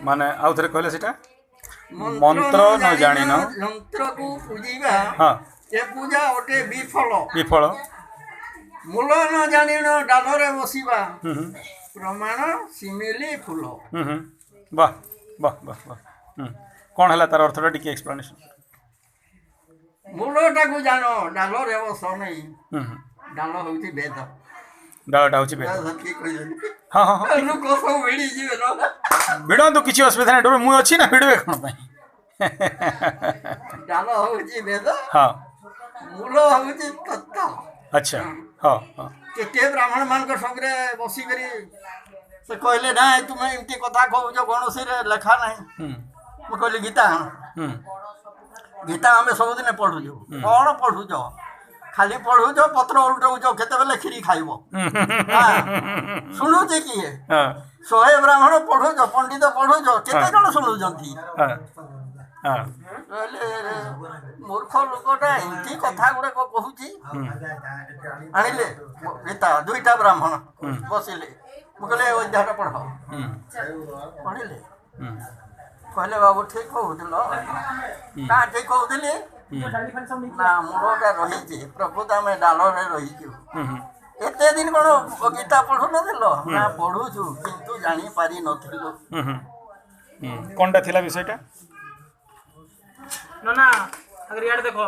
माने आउ थे कहले सीटा मंत्र न जानिन यंत्र को पूजिबा हाँ ए पूजा ओटे विफल विफल मूल न जानिन डालरे बसिबा प्रमाण सिमिली फूल वाह वाह वाह वाह कौन है तार अर्थटा टिके एक्सप्लेनेशन मूलटा को जान डालरे बस नहीं डाल होती वेद डालटा हूँ बेद सत्य कहले हाँ हाँ हाँ लोक सब भिड़ी जीवे न भिड़ तो किसी असुविधा नहीं डर मुझे अच्छी ना भिड़े कौन डाल होती वेद हाँ मूल होती तत्व अच्छा हाँ हाँ केते ब्राह्मण मान संगे बसिकरी से कहले ना तुम एमती कथा कहूच कौन लेखा ना मुझे कहली गीता गीता आम सबुदिन पढ़ुचु कौन पढ़ुच खाली पढ़ुच पत्र उल्टाऊच केते खीरी खाइब शुणुचे किए 100 ब्राह्मण पढ़ुच पंडित पढ़ुच केते जन शुणुचंती मूर्ख लोकटा एमती कथा गुड़ा कहूची आनिले गीता 2टा ब्राह्मण बसिले मुझे अध्यायटा पढ़ पढ़िले कहले बाबू ठीक कहूल ना ठीक कहूली ना मूलटा रही प्रकृत आम डालरे रहीचु एत दिन कौन गीता पढ़ु न ना पढ़ुचु किंतु जानी पारि नथिलु कौनटा थिला विषयटा ना अगर यार देखो